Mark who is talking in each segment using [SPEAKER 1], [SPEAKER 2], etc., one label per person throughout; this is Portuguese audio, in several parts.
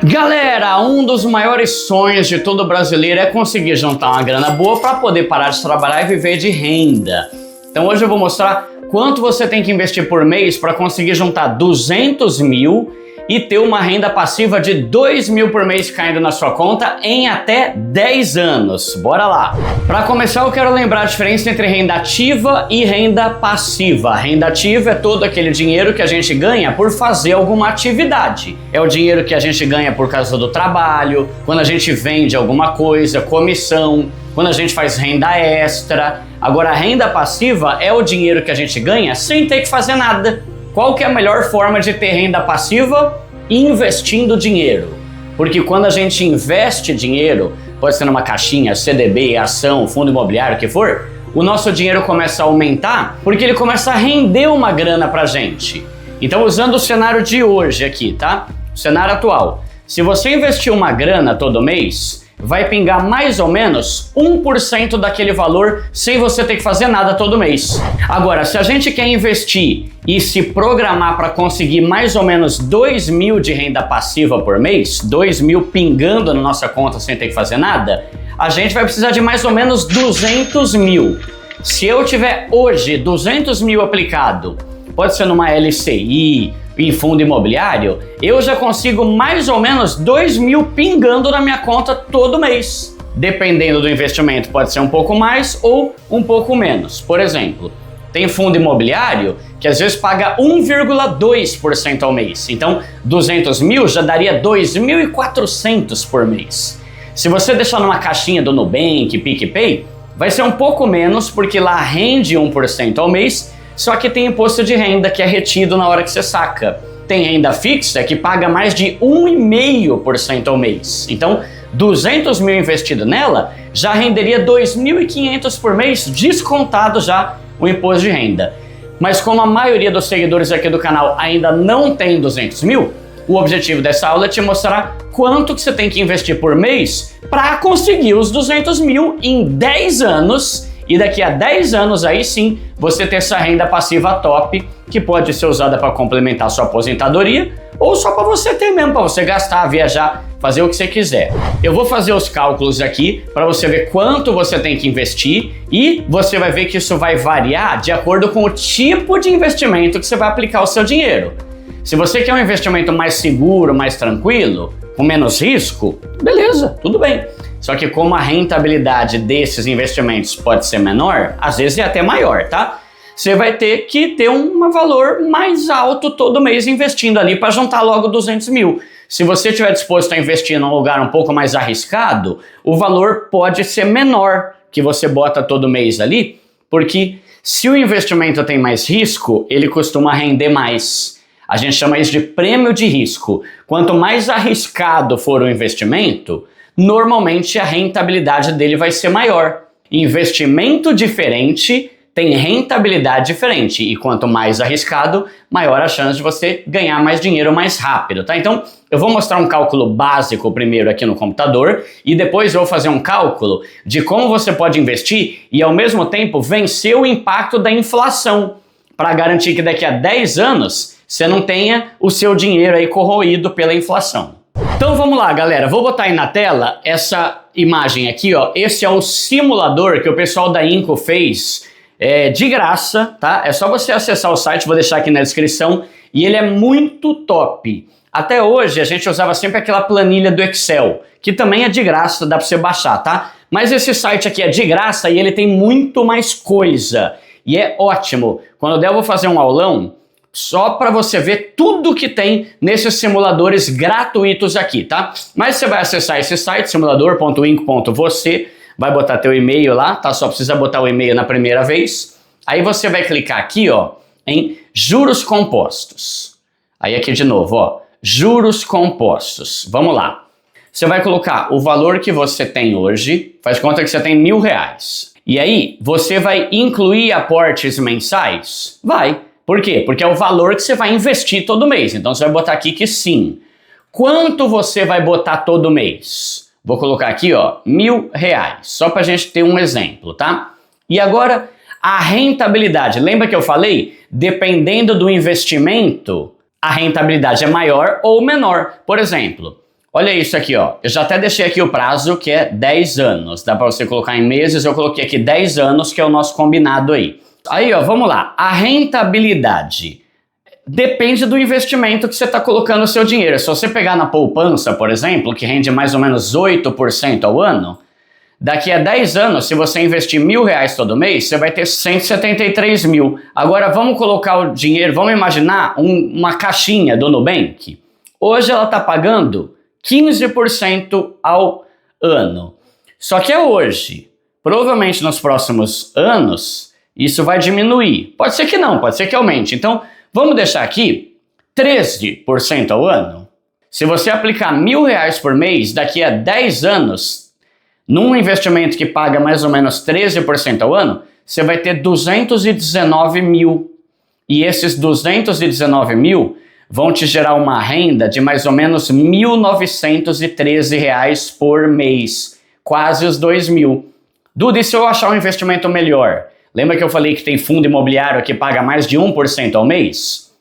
[SPEAKER 1] Galera, um dos maiores sonhos de todo brasileiro é conseguir juntar uma grana boa para poder parar de trabalhar e viver de renda. Então hoje eu vou mostrar quanto você tem que investir por mês para conseguir juntar 200 mil e ter uma renda passiva de 2 mil por mês caindo na sua conta em até 10 anos. Bora lá! Para começar, eu quero lembrar a diferença entre renda ativa e renda passiva. Renda ativa é todo aquele dinheiro que a gente ganha por fazer alguma atividade. É o dinheiro que a gente ganha por causa do trabalho, quando a gente vende alguma coisa, comissão, quando a gente faz renda extra. Agora, a renda passiva é o dinheiro que a gente ganha sem ter que fazer nada. Qual que é a melhor forma de ter renda passiva? Investindo dinheiro. Porque quando a gente investe dinheiro, pode ser numa caixinha, CDB, ação, fundo imobiliário, o que for, o nosso dinheiro começa a aumentar porque ele começa a render uma grana pra gente. Então, usando o cenário de hoje aqui, tá? O cenário atual. Se você investir uma grana todo mês, vai pingar mais ou menos 1% daquele valor sem você ter que fazer nada todo mês. Agora, se a gente quer investir e se programar para conseguir mais ou menos 2 mil de renda passiva por mês, 2 mil pingando na nossa conta sem ter que fazer nada, a gente vai precisar de mais ou menos 200 mil. Se eu tiver hoje 200 mil aplicado, pode ser numa LCI, em fundo imobiliário, eu já consigo mais ou menos 2 mil pingando na minha conta todo mês. Dependendo do investimento, pode ser um pouco mais ou um pouco menos. Por exemplo, tem fundo imobiliário que às vezes paga 1,2% ao mês. Então, 200 mil já daria 2.400 por mês. Se você deixar numa caixinha do Nubank, PicPay, vai ser um pouco menos, porque lá rende 1% ao mês, só que tem imposto de renda que é retido na hora que você saca. Tem renda fixa que paga mais de 1,5% ao mês. Então, 200 mil investido nela já renderia 2.500 por mês, descontado já o imposto de renda. Mas como a maioria dos seguidores aqui do canal ainda não tem 200 mil, o objetivo dessa aula é te mostrar quanto que você tem que investir por mês para conseguir os 200 mil em 10 anos. E daqui a 10 anos aí sim, você ter essa renda passiva top, que pode ser usada para complementar sua aposentadoria ou só para você ter mesmo, para você gastar, viajar, fazer o que você quiser. Eu vou fazer os cálculos aqui para você ver quanto você tem que investir e você vai ver que isso vai variar de acordo com o tipo de investimento que você vai aplicar o seu dinheiro. Se você quer um investimento mais seguro, mais tranquilo, com menos risco, beleza, tudo bem. Só que como a rentabilidade desses investimentos pode ser menor, às vezes é até maior, tá? Você vai ter que ter um valor mais alto todo mês investindo ali para juntar logo 200 mil. Se você estiver disposto a investir num lugar um pouco mais arriscado, o valor pode ser menor que você bota todo mês ali, porque se o investimento tem mais risco, ele costuma render mais. A gente chama isso de prêmio de risco. Quanto mais arriscado for o investimento, normalmente a rentabilidade dele vai ser maior. Investimento diferente tem rentabilidade diferente e quanto mais arriscado, maior a chance de você ganhar mais dinheiro mais rápido, tá? Então, eu vou mostrar um cálculo básico primeiro aqui no computador e depois eu vou fazer um cálculo de como você pode investir e ao mesmo tempo vencer o impacto da inflação para garantir que daqui a 10 anos você não tenha o seu dinheiro aí corroído pela inflação. Então vamos lá, galera, vou botar aí na tela essa imagem aqui, ó. Esse é o simulador que o pessoal da Inco fez de graça, tá? É só você acessar o site, vou deixar aqui na descrição, e ele é muito top. Até hoje a gente usava sempre aquela planilha do Excel, que também é de graça, dá pra você baixar, tá? Mas esse site aqui é de graça e ele tem muito mais coisa, e é ótimo. Quando der eu vou fazer um aulão, só para você ver tudo que tem nesses simuladores gratuitos aqui, tá? Mas você vai acessar esse site, simulador.inco.você, vai botar teu e-mail lá, tá? Só precisa botar o e-mail na primeira vez. Aí você vai clicar aqui, ó, em juros compostos. Aí aqui de novo, ó, juros compostos. Vamos lá. Você vai colocar o valor que você tem hoje, faz conta que você tem R$1.000. E aí, você vai incluir aportes mensais? Vai. Por quê? Porque é o valor que você vai investir todo mês. Então você vai botar aqui que sim. Quanto você vai botar todo mês? Vou colocar aqui, ó, R$1.000. Só pra gente ter um exemplo, tá? E agora, a rentabilidade. Lembra que eu falei? Dependendo do investimento, a rentabilidade é maior ou menor. Por exemplo, Olha isso aqui, ó. Eu já até deixei aqui o prazo, que é 10 anos. Dá para você colocar em meses, eu coloquei aqui 10 anos, que é o nosso combinado aí. Aí, ó, vamos lá. A rentabilidade depende do investimento que você está colocando o seu dinheiro. Se você pegar na poupança, por exemplo, que rende mais ou menos 8% ao ano, daqui a 10 anos, se você investir R$1.000 todo mês, você vai ter 173 mil. Agora vamos colocar o dinheiro, vamos imaginar uma caixinha do Nubank. Hoje ela está pagando 15% ao ano. Só que é hoje. Provavelmente nos próximos anos, isso vai diminuir. Pode ser que não, pode ser que aumente. Então, vamos deixar aqui 13% ao ano. Se você aplicar R$1.000 por mês, daqui a 10 anos, num investimento que paga mais ou menos 13% ao ano, você vai ter 219 mil. E esses 219 mil vão te gerar uma renda de mais ou menos R$1.913 por mês. Quase os 2.000. Duda, e se eu achar um investimento melhor? Lembra que eu falei que tem fundo imobiliário que paga mais de 1% ao mês?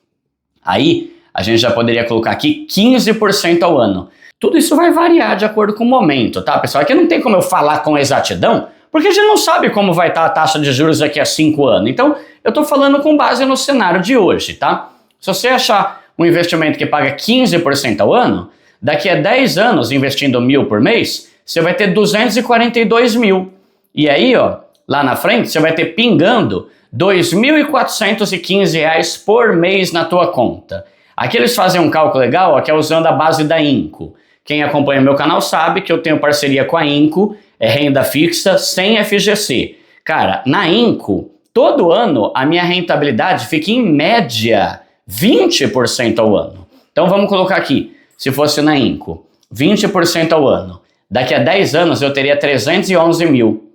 [SPEAKER 1] Aí, a gente já poderia colocar aqui 15% ao ano. Tudo isso vai variar de acordo com o momento, tá, pessoal? Aqui não tem como eu falar com exatidão, porque a gente não sabe como vai estar a taxa de juros daqui a 5 anos. Então, eu estou falando com base no cenário de hoje, tá? Se você achar um investimento que paga 15% ao ano, daqui a 10 anos, investindo 1.000 por mês, você vai ter 242 mil. E aí, ó, lá na frente, você vai ter pingando R$2.415 por mês na tua conta. Aqui eles fazem um cálculo legal, ó, que é usando a base da Inco. Quem acompanha meu canal sabe que eu tenho parceria com a Inco, é renda fixa sem FGC. Cara, na Inco, todo ano a minha rentabilidade fica em média 20% ao ano. Então vamos colocar aqui, se fosse na Inco, 20% ao ano. Daqui a 10 anos eu teria 311 mil.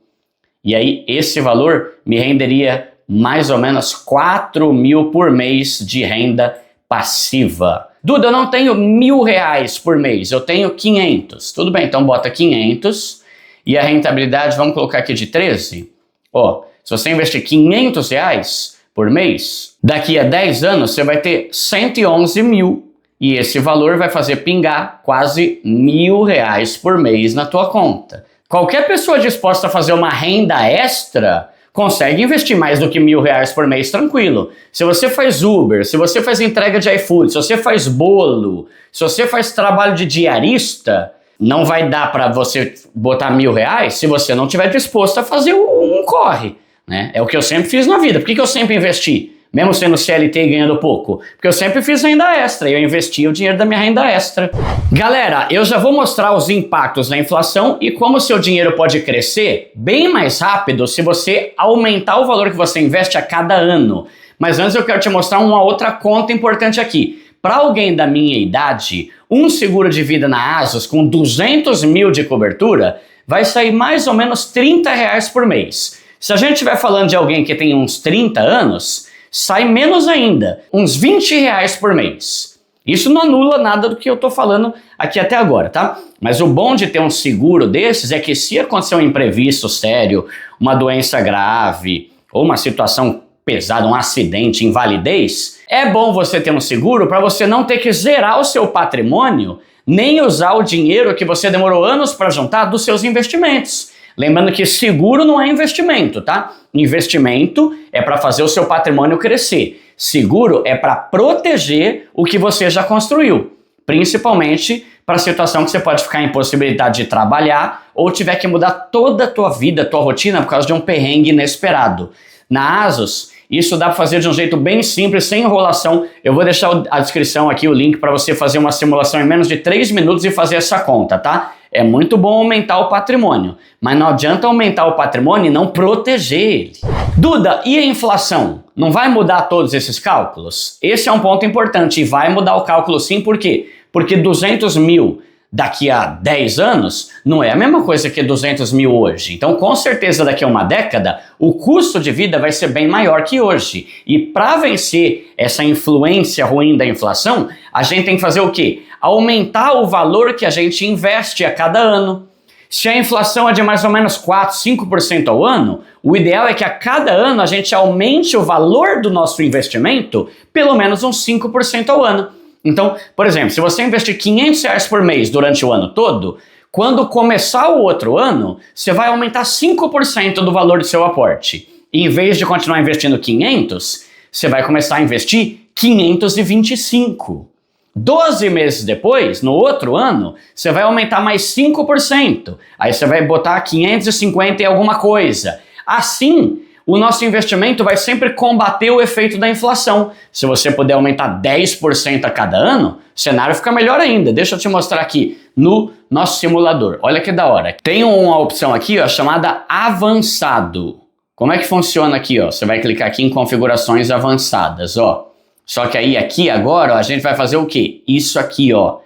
[SPEAKER 1] E aí esse valor me renderia mais ou menos 4 mil por mês de renda passiva. Duda, eu não tenho R$1.000 por mês, eu tenho 500. Tudo bem, então bota 500 e a rentabilidade, vamos colocar aqui de 13. Ó, se você investir R$500 por mês, daqui a 10 anos você vai ter 111 mil. E esse valor vai fazer pingar quase R$1.000 por mês na tua conta. Qualquer pessoa disposta a fazer uma renda extra consegue investir mais do que R$1.000 por mês tranquilo. Se você faz Uber, se você faz entrega de iFood, se você faz bolo, se você faz trabalho de diarista, não vai dar para você botar R$1.000 se você não estiver disposto a fazer um corre, né? É o que eu sempre fiz na vida. Por que eu sempre investi? Mesmo sendo CLT e ganhando pouco? Porque eu sempre fiz renda extra e eu investi o dinheiro da minha renda extra. Galera, eu já vou mostrar os impactos da inflação e como o seu dinheiro pode crescer bem mais rápido se você aumentar o valor que você investe a cada ano. Mas antes eu quero te mostrar uma outra conta importante aqui. Para alguém da minha idade, um seguro de vida na Asus com 200 mil de cobertura vai sair mais ou menos R$30 por mês. Se a gente estiver falando de alguém que tem uns 30 anos, sai menos ainda, uns R$20 por mês. Isso não anula nada do que eu tô falando aqui até agora, tá? Mas o bom de ter um seguro desses é que se acontecer um imprevisto sério, uma doença grave ou uma situação pesada, um acidente, invalidez, é bom você ter um seguro para você não ter que zerar o seu patrimônio, nem usar o dinheiro que você demorou anos para juntar dos seus investimentos. Lembrando que seguro não é investimento, tá? Investimento é para fazer o seu patrimônio crescer. Seguro é para proteger o que você já construiu. Principalmente para a situação que você pode ficar em possibilidade de trabalhar ou tiver que mudar toda a tua vida, tua rotina por causa de um perrengue inesperado. Na Asus, isso dá para fazer de um jeito bem simples, sem enrolação. Eu vou deixar a descrição aqui, o link para você fazer uma simulação em menos de 3 minutos e fazer essa conta, tá? É muito bom aumentar o patrimônio, mas não adianta aumentar o patrimônio e não proteger ele. Duda, e a inflação? Não vai mudar todos esses cálculos? Esse é um ponto importante e vai mudar o cálculo sim, por quê? Porque 200 mil daqui a 10 anos não é a mesma coisa que 200 mil hoje. Então, com certeza, daqui a uma década, o custo de vida vai ser bem maior que hoje. E para vencer essa influência ruim da inflação, a gente tem que fazer o quê? Aumentar o valor que a gente investe a cada ano. Se a inflação é de mais ou menos 4, 5% ao ano, o ideal é que a cada ano a gente aumente o valor do nosso investimento pelo menos uns 5% ao ano. Então, por exemplo, se você investir R$500 por mês durante o ano todo, quando começar o outro ano, você vai aumentar 5% do valor do seu aporte. E em vez de continuar investindo 500, você vai começar a investir 525. 12 meses depois, no outro ano, você vai aumentar mais 5%. Aí você vai botar 550 e alguma coisa. Assim, o nosso investimento vai sempre combater o efeito da inflação. Se você puder aumentar 10% a cada ano, o cenário fica melhor ainda. Deixa eu te mostrar aqui no nosso simulador. Olha que da hora. Tem uma opção aqui, ó, chamada avançado. Como é que funciona aqui, ó? Você vai clicar aqui em configurações avançadas, ó. Só que aí aqui agora, ó, a gente vai fazer o quê? Isso aqui, ó.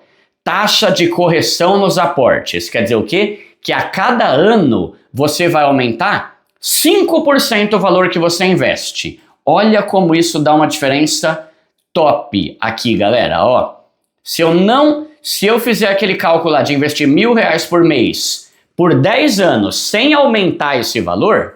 [SPEAKER 1] Taxa de correção nos aportes. Quer dizer o quê? Que a cada ano você vai aumentar 5% o valor que você investe. Olha como isso dá uma diferença top aqui, galera, ó. Se eu fizer aquele cálculo lá de investir R$1.000 por mês por 10 anos sem aumentar esse valor,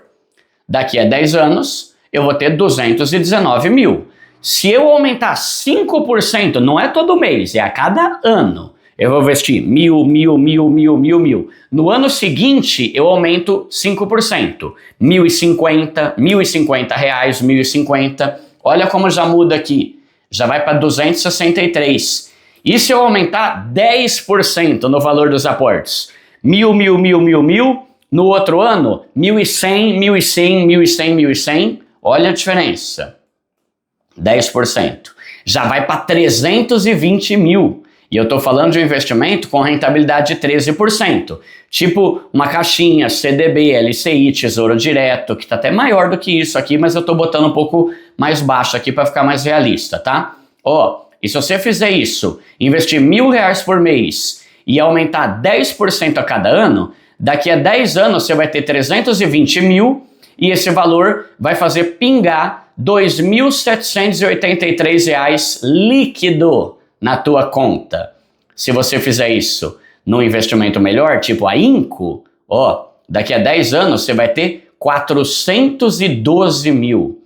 [SPEAKER 1] daqui a 10 anos eu vou ter 219 mil. Se eu aumentar 5%, não é todo mês, é a cada ano. Eu vou investir mil. No ano seguinte, eu aumento 5%. 1.050, R$1.050, 1.050. Olha como já muda aqui. Já vai para 263. E se eu aumentar 10% no valor dos aportes? Mil. No outro ano, 1.100, 1.100, 1.100, 1.100. Olha a diferença. 10%. Já vai para 320 mil. E eu estou falando de um investimento com rentabilidade de 13%. Tipo uma caixinha, CDB, LCI, Tesouro Direto, que está até maior do que isso aqui, mas eu estou botando um pouco mais baixo aqui para ficar mais realista, tá? Ó, e se você fizer isso, investir R$1.000 por mês e aumentar 10% a cada ano, daqui a 10 anos você vai ter 320 mil e esse valor vai fazer pingar R$2.783 líquido na tua conta. Se você fizer isso num investimento melhor, tipo a Inco, ó, daqui a 10 anos você vai ter 412 mil.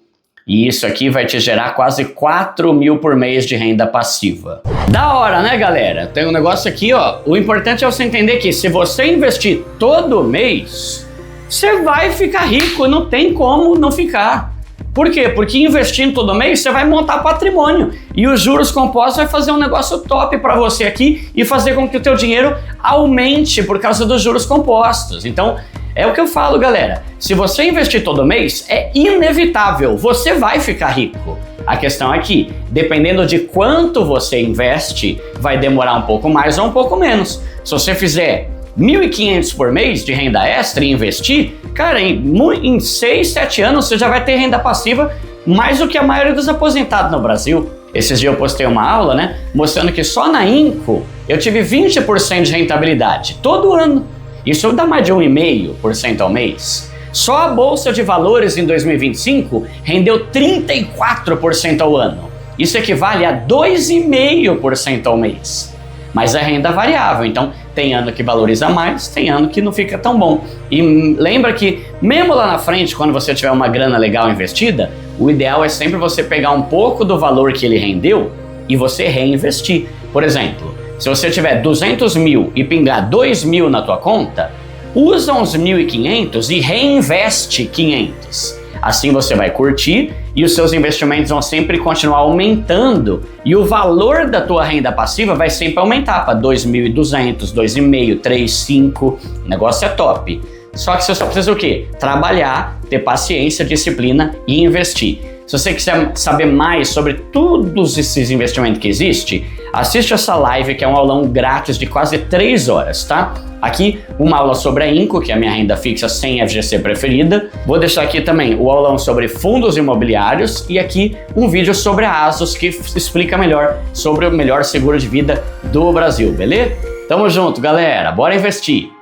[SPEAKER 1] E isso aqui vai te gerar quase 4 mil por mês de renda passiva. Da hora, né, galera? Tem um negócio aqui, ó. O importante é você entender que se você investir todo mês, você vai ficar rico, não tem como não ficar. Por quê? Porque investindo todo mês você vai montar patrimônio e os juros compostos vai fazer um negócio top para você aqui e fazer com que o teu dinheiro aumente por causa dos juros compostos. Então, é o que eu falo, galera. Se você investir todo mês, é inevitável, você vai ficar rico. A questão é que, dependendo de quanto você investe, vai demorar um pouco mais ou um pouco menos. Se você fizer 1.500 por mês de renda extra e investir, cara, em 6, 7 anos você já vai ter renda passiva mais do que a maioria dos aposentados no Brasil. Esses dias eu postei uma aula, né, mostrando que só na Inco eu tive 20% de rentabilidade todo ano. Isso dá mais de 1,5% ao mês. Só a Bolsa de Valores em 2025 rendeu 34% ao ano. Isso equivale a 2,5% ao mês. Mas é renda variável, então tem ano que valoriza mais, tem ano que não fica tão bom. E lembra que mesmo lá na frente, quando você tiver uma grana legal investida, o ideal é sempre você pegar um pouco do valor que ele rendeu e você reinvestir. Por exemplo, se você tiver 200 mil e pingar 2 mil na tua conta, usa uns 1.500 e reinveste 500. Assim você vai curtir e os seus investimentos vão sempre continuar aumentando e o valor da tua renda passiva vai sempre aumentar para 2.200, 2,5, 3, 5. O negócio é top. Só que você só precisa o quê? Trabalhar, ter paciência, disciplina e investir. Se você quiser saber mais sobre todos esses investimentos que existem, assiste essa live que é um aulão grátis de quase 3 horas, tá? Aqui uma aula sobre a Inco, que é a minha renda fixa sem FGC preferida. Vou deixar aqui também o aulão sobre fundos imobiliários e aqui um vídeo sobre a Asus que explica melhor sobre o melhor seguro de vida do Brasil, beleza? Tamo junto, galera. Bora investir!